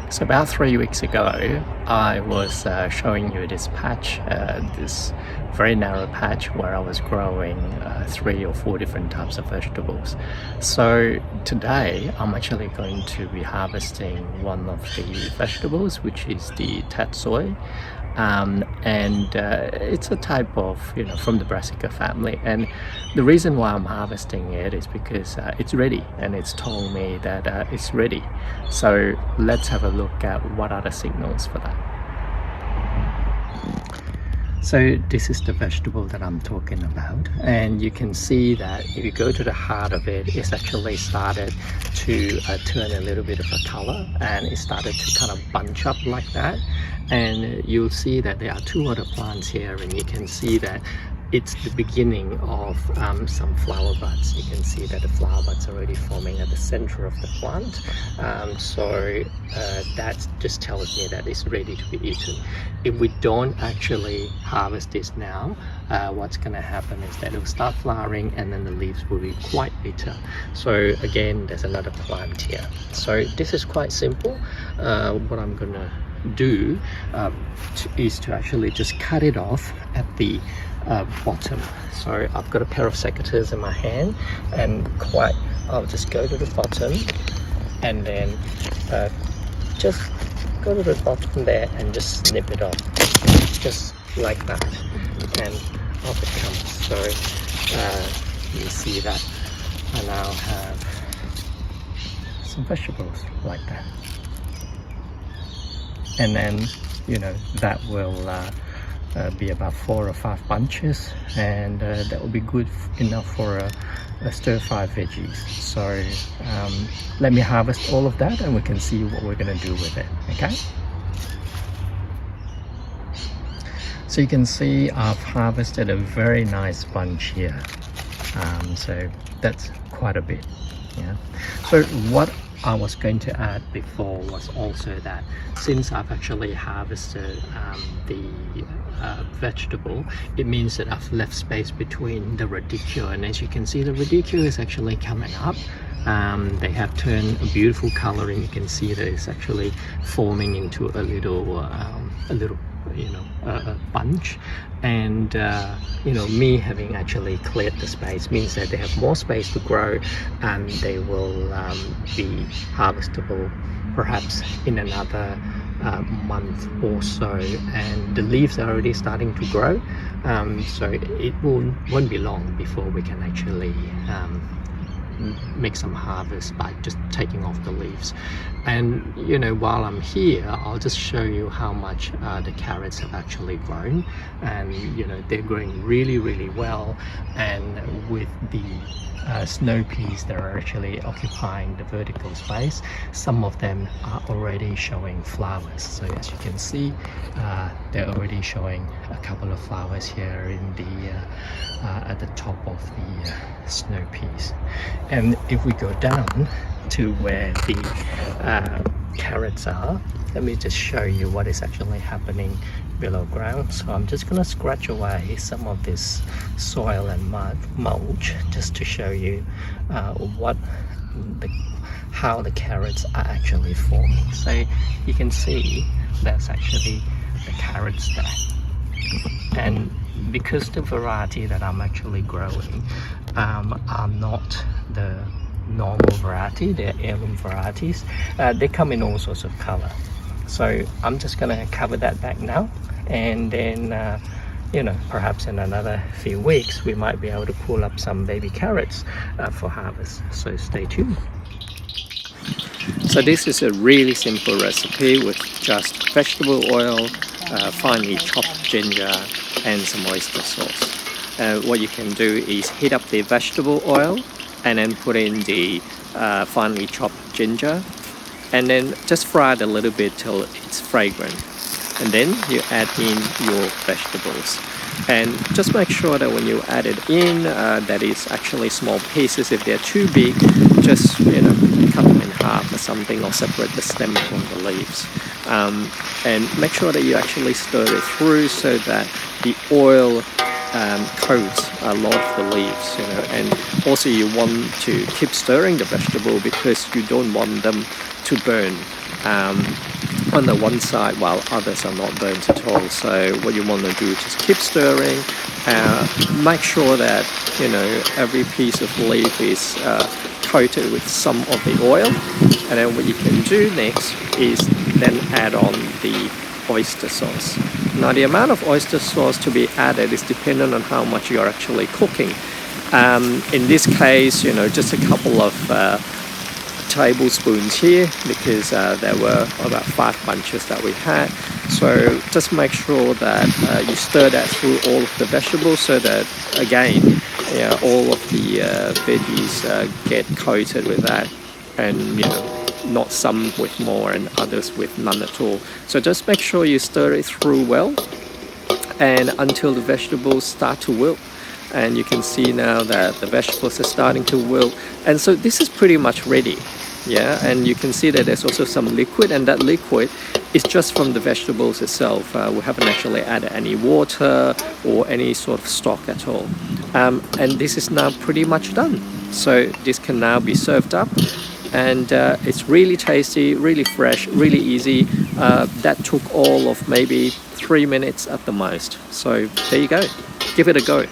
So about 3 weeks ago, I was showing you this patch, this very narrow patch where I was growing 3 or 4 different types of vegetables. So today, I'm actually going to be harvesting one of the vegetables, which is the Tatsoi. It's a type of, from the brassica family. And the reason why I'm harvesting it is because it's ready, and it's told me that it's ready. So let's have a look at what are the signals for that. So this is the vegetable that I'm talking about, and you can see that if you go to the heart of it, it's actually started to turn a little bit of a color, and it started to kind of bunch up like that. And you'll see that there are 2 other plants here, and you can see that it's the beginning of some flower buds. You can see that the flower buds are already forming at the center of the plant. That just tells me that it's ready to be eaten. If we don't actually harvest this now, what's going to happen is that it will start flowering, and then the leaves will be quite bitter. So again, there's another plant here. So this is quite simple. What I'm going to do is to actually just cut it off at the bottom. So I've got a pair of secateurs in my hand, and I'll just go to the bottom, and then just go to the bottom there and just snip it off, just like that, and off it comes. So you see that I now have some vegetables like that, and then that will be about 4 or 5 bunches, and that will be good enough for a stir-fry veggies. So let me harvest all of that, and we can see what we're going to do with it. Okay, so you can see I've harvested a very nice bunch here. So that's quite a bit. Yeah. So what I was going to add before was also that since I've actually harvested the vegetable, it means that I've left space between the radicule, and as you can see, the radicule is actually coming up. They have turned a beautiful color, and you can see that it's actually forming into a little bunch. And me having actually cleared the space means that they have more space to grow, and they will be harvestable perhaps in another month or so. And the leaves are already starting to grow, so it won't be long before we can actually make some harvest by just taking off the leaves. And while I'm here, I'll just show you how much the carrots have actually grown, and they're growing really well. And with the snow peas that are actually occupying the vertical space, some of them are already showing flowers. So as you can see, they're already showing a couple of flowers here in the at the top of the snow peas. And if we go down to where the carrots are, let me just show you what is actually happening below ground. So I'm just going to scratch away some of this soil and mulch just to show you how the carrots are actually forming. So you can see that's actually the carrots there. And because the variety that I'm actually growing are not the normal variety, they're heirloom varieties, they come in all sorts of color. So I'm just going to cover that back now, and then perhaps in another few weeks we might be able to pull up some baby carrots for harvest. So stay tuned. So this is a really simple recipe with just vegetable oil, finely chopped ginger, and some oyster sauce. What you can do is heat up the vegetable oil, and then put in the finely chopped ginger, and then just fry it a little bit till it's fragrant, and then you add in your vegetables. And just make sure that when you add it in, that it's actually small pieces. If they're too big, just cut them in half or something, or separate the stem from the leaves. And make sure that you actually stir it through so that the oil coats a lot of the leaves, and also you want to keep stirring the vegetable because you don't want them to burn. on the one side while others are not burnt at all. So what you want to do is just keep stirring. Make sure that every piece of leaf is coated with some of the oil, and then what you can do next is then add on the oyster sauce. Now the amount of oyster sauce to be added is dependent on how much you're actually cooking. In this case, just a couple of tablespoons here, because there were about 5 bunches that we had. So just make sure that you stir that through all of the vegetables, so that again all of the veggies get coated with that, and not some with more and others with none at all. So just make sure you stir it through well, and until the vegetables start to wilt. And you can see now that the vegetables are starting to wilt, and so this is pretty much ready. And you can see that there's also some liquid, and that liquid is just from the vegetables itself. We haven't actually added any water or any sort of stock at all, and this is now pretty much done. So this can now be served up, and it's really tasty, really fresh, really easy. That took all of maybe 3 minutes at the most. So there you go, give it a go.